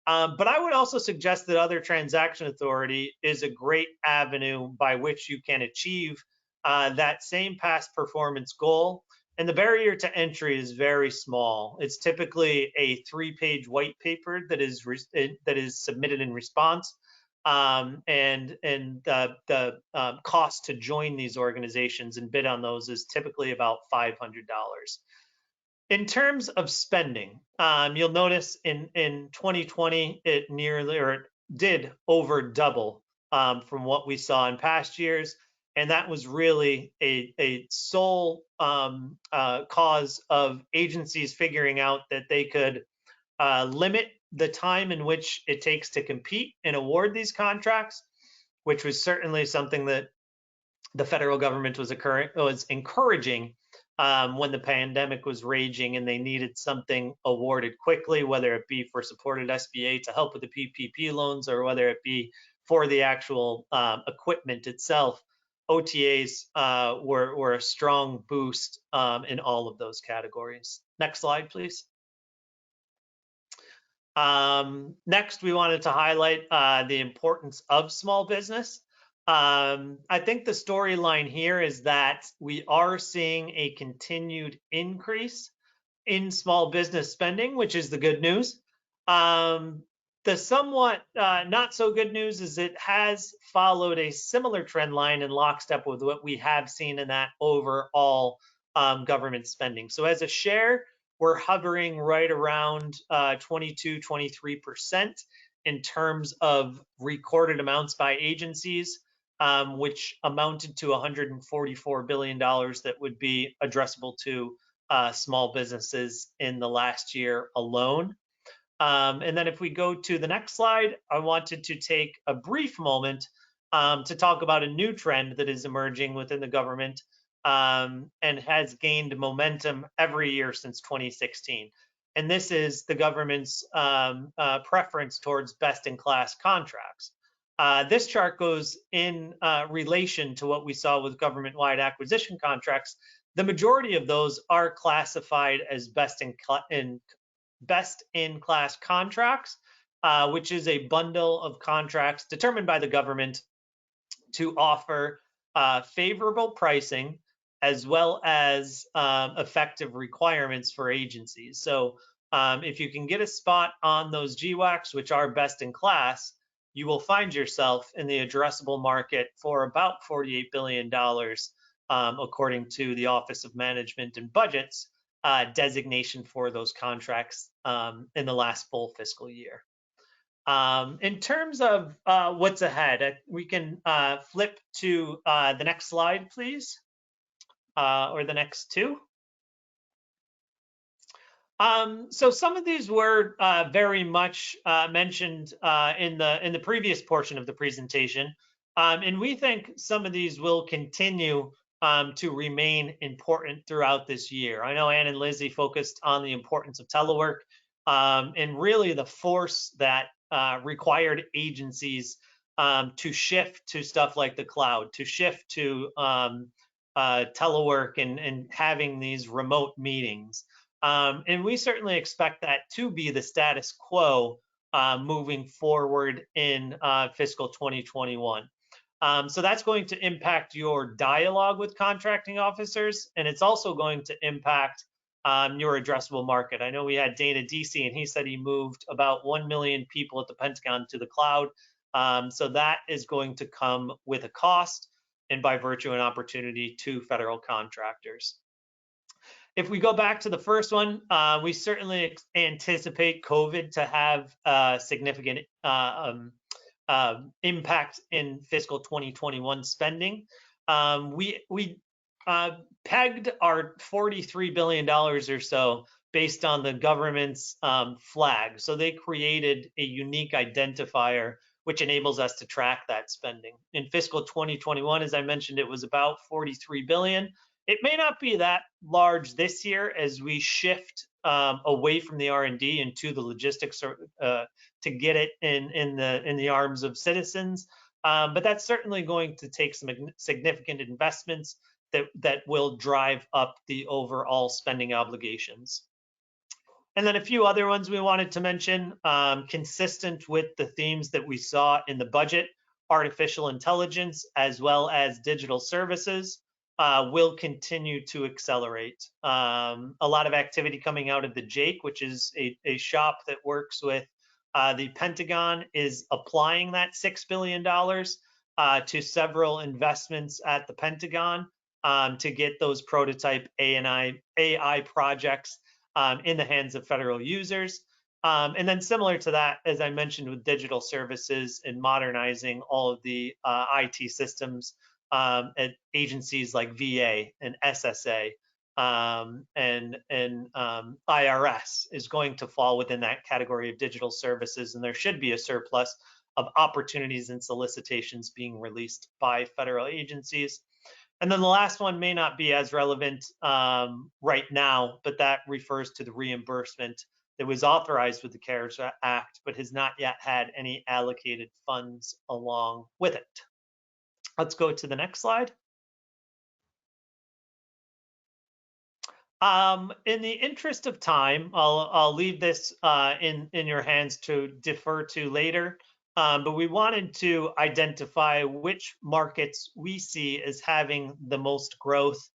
But I would also suggest that other transaction authority is a great avenue by which you can achieve that same past performance goal. And the barrier to entry is very small. It's typically a 3-page white paper that is submitted in response. And the cost to join these organizations and bid on those is typically about $500. In terms of spending, you'll notice in 2020, it did over double from what we saw in past years. And that was really a sole cause of agencies figuring out that they could limit the time in which it takes to compete and award these contracts, which was certainly something that the federal government was encouraging when the pandemic was raging and they needed something awarded quickly, whether it be for supported SBA to help with the PPP loans or whether it be for the actual equipment itself. OTAs were a strong boost in all of those categories. Next slide, please. Next, we wanted to highlight the importance of small business. I think the storyline here is that we are seeing a continued increase in small business spending, which is the good news. The somewhat not so good news is it has followed a similar trend line in lockstep with what we have seen in that overall government spending. So as a share we're hovering right around 22-23% in terms of recorded amounts by agencies, which amounted to $144 billion that would be addressable to small businesses in the last year alone. And then if we go to the next slide, I wanted to take a brief moment to talk about a new trend that is emerging within the government and has gained momentum every year since 2016. And this is the government's preference towards best-in-class contracts. This chart goes in relation to what we saw with government-wide acquisition contracts. The majority of those are classified as best-in-class contracts, which is a bundle of contracts determined by the government to offer favorable pricing as well as effective requirements for agencies. So if you can get a spot on those GWACs, which are best in class, you will find yourself in the addressable market for about $48 billion, according to the Office of Management and Budget's designation for those contracts in the last full fiscal year. In terms of what's ahead, we can flip to the next slide, please, or the next two. So some of these were very much mentioned in the previous portion of the presentation, and we think some of these will continue to remain important throughout this year. I know Ann and Lizzie focused on the importance of telework and really the force that required agencies to shift to stuff like the cloud, to shift to telework and having these remote meetings. And we certainly expect that to be the status quo moving forward in fiscal 2021. So that's going to impact your dialogue with contracting officers, and it's also going to impact your addressable market. I know we had Dana DC, and he said he moved about 1 million people at the Pentagon to the cloud. So that is going to come with a cost, and by virtue an opportunity to federal contractors. If we go back to the first one, we certainly anticipate COVID to have a significant impact in fiscal 2021 spending. We pegged our $43 billion or so based on the government's flag. So they created a unique identifier which enables us to track that spending. In fiscal 2021, as I mentioned, it was about $43 billion. It may not be that large this year as we shift away from the R&D into the logistics to get it in the arms of citizens. But that's certainly going to take some significant investments that will drive up the overall spending obligations. And then a few other ones we wanted to mention, consistent with the themes that we saw in the budget, artificial intelligence as well as digital services will continue to accelerate. A lot of activity coming out of the JAIC, which is a shop that works with the Pentagon, is applying that $6 billion to several investments at the Pentagon to get those prototype AI projects in the hands of federal users. And then similar to that, as I mentioned with digital services and modernizing all of the IT systems at agencies like VA and SSA and IRS is going to fall within that category of digital services. And there should be a surplus of opportunities and solicitations being released by federal agencies. And then the last one may not be as relevant right now, but that refers to the reimbursement that was authorized with the CARES Act, but has not yet had any allocated funds along with it. Let's go to the next slide. In the interest of time, I'll leave this in your hands to defer to later. But we wanted to identify which markets we see as having the most growth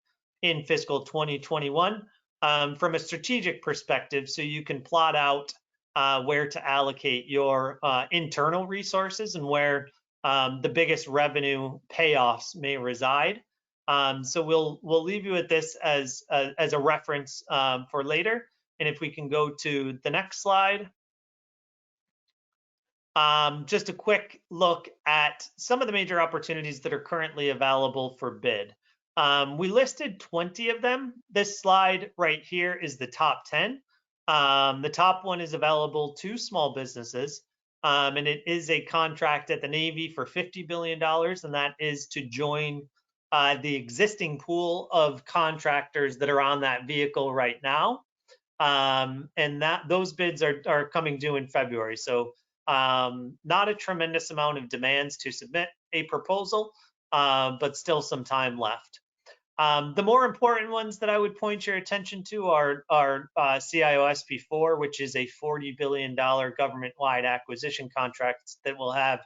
in fiscal 2021 from a strategic perspective, so you can plot out where to allocate your internal resources and where the biggest revenue payoffs may reside. So we'll leave you with this as a reference for later. And if we can go to the next slide. Just a quick look at some of the major opportunities that are currently available for bid. We listed 20 of them. This slide right here is the top 10. The top one is available to small businesses, and it is a contract at the Navy for $50 billion, and that is to join the existing pool of contractors that are on that vehicle right now. And those bids are coming due in February. So not a tremendous amount of demands to submit a proposal, but still some time left. The more important ones that I would point your attention to are CIO-SP4, which is a $40 billion government-wide acquisition contract that will have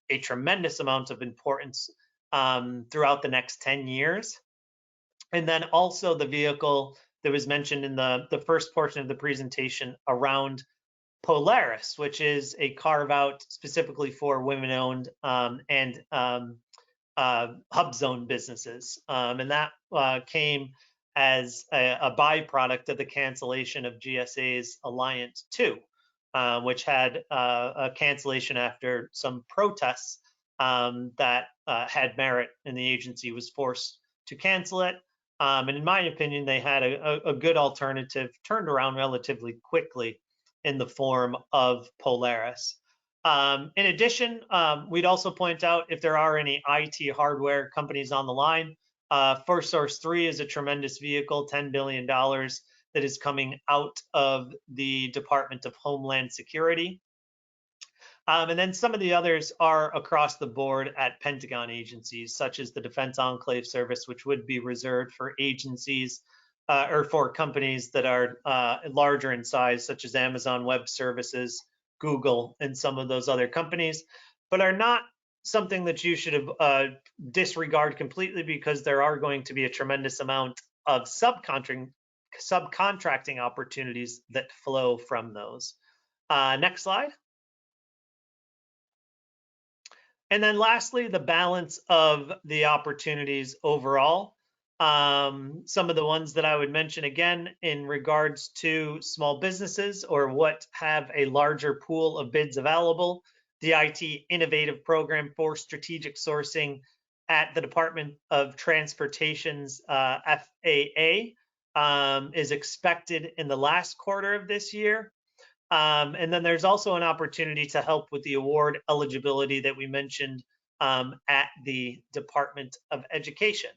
a tremendous amount of importance throughout the next 10 years. And then also the vehicle that was mentioned in the first portion of the presentation around Polaris, which is a carve out specifically for women-owned and hub zone businesses. And that came as a byproduct of the cancellation of GSA's Alliance 2, which had a cancellation after some protests that had merit, and the agency was forced to cancel it. And in my opinion, they had a good alternative turned around relatively quickly in the form of Polaris. In addition, we'd also point out if there are any IT hardware companies on the line, First Source 3 is a tremendous vehicle, $10 billion, that is coming out of the Department of Homeland Security. And then some of the others are across the board at Pentagon agencies, such as the Defense Enclave Service, which would be reserved for agencies or for companies that are larger in size, such as Amazon Web Services, Google, and some of those other companies, but are not something that you should disregard completely, because there are going to be a tremendous amount of subcontracting opportunities that flow from those. Next slide. And then lastly, the balance of the opportunities overall. Some of the ones that I would mention again in regards to small businesses or what have a larger pool of bids available, the IT Innovative Program for Strategic Sourcing at the Department of Transportation's FAA is expected in the last quarter of this year. And then there's also an opportunity to help with the award eligibility that we mentioned at the Department of Education.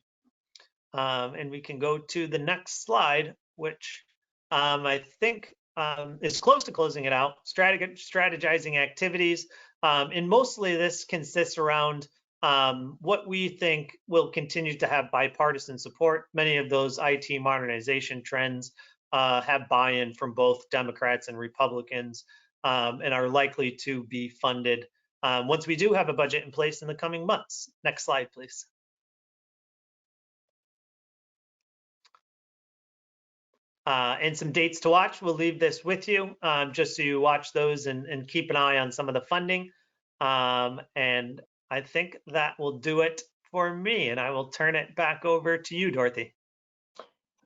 And we can go to the next slide, which I think is close to closing it out, strategizing activities. And mostly this consists around what we think will continue to have bipartisan support. Many of those IT modernization trends have buy-in from both Democrats and Republicans and are likely to be funded once we do have a budget in place in the coming months. Next slide, please. And some dates to watch. We'll leave this with you just so you watch those and keep an eye on some of the funding. And I think that will do it for me, and I will turn it back over to you, Dorothy.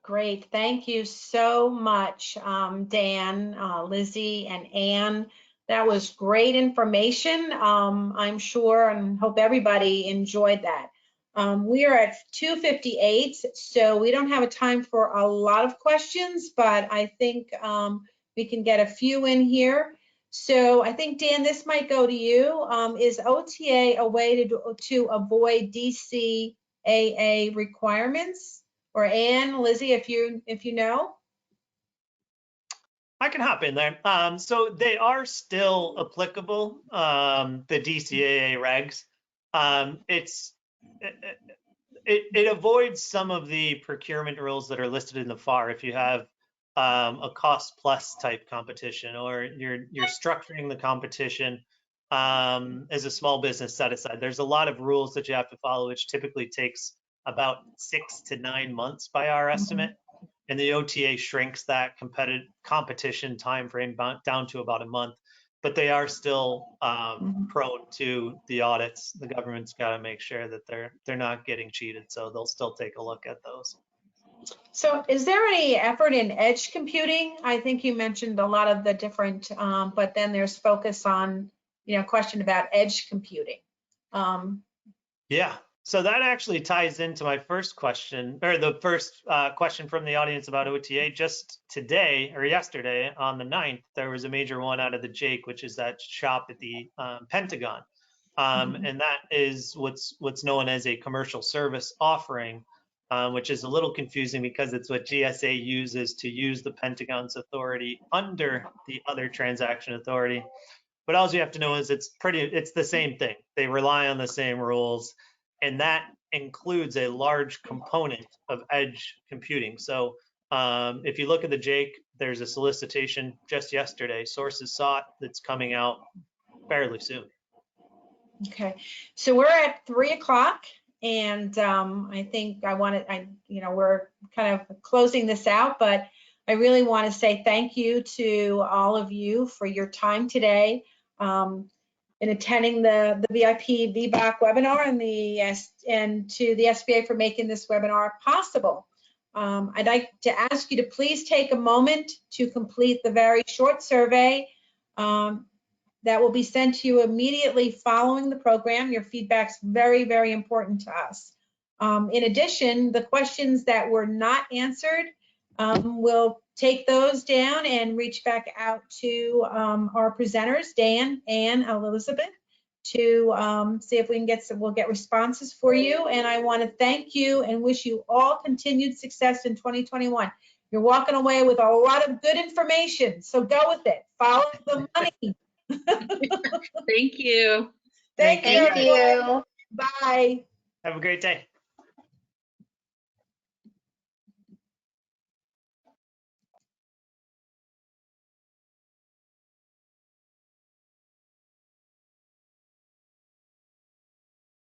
Great. Thank you so much, Dan, Lizzie, and Ann. That was great information, I'm sure, and hope everybody enjoyed that. We are at 2:58, so we don't have a time for a lot of questions, but I think we can get a few in here. So I think, Dan, this might go to you. Is OTA a way to avoid DCAA requirements? Or Ann, Lizzie, if you know. I can hop in there. So they are still applicable, the DCAA regs. It avoids some of the procurement rules that are listed in the FAR. If you have a cost plus type competition, or you're structuring the competition as a small business set aside, there's a lot of rules that you have to follow, which typically takes about 6 to 9 months by our estimate. And the OTA shrinks that competition time frame down to about a month. But they are still prone to the audits. The government's got to make sure that they're not getting cheated, so they'll still take a look at those. So is there any effort in edge computing? I think you mentioned a lot of the different, but then there's focus on, question about edge computing. Yeah, so that actually ties into my first question, or the first question from the audience about OTA. Just today or yesterday on the 9th, there was a major one out of the JAIC, which is that shop at the Pentagon. And that is what's known as a commercial service offering, which is a little confusing because it's what GSA uses to use the Pentagon's authority under the other transaction authority. But all you have to know is it's the same thing. They rely on the same rules, and that includes a large component of edge computing. So if you look at the JAIC, there's a solicitation just yesterday, sources sought, that's coming out fairly soon. Okay, so we're at 3 o'clock, and I think we're kind of closing this out, but I really want to say thank you to all of you for your time today in attending the VIP VBOC webinar and to the SBA for making this webinar possible. I'd like to ask you to please take a moment to complete the very short survey that will be sent to you immediately following the program. Your feedback's very, very important to us. In addition, the questions that were not answered, we'll take those down and reach back out to our presenters, Dan, Ann, Elizabeth, to see if we can we'll get responses for you. And I want to thank you and wish you all continued success in 2021. You're walking away with a lot of good information, so go with it. Follow the money. Thank you. Thank you. Thank you. Bye. Have a great day.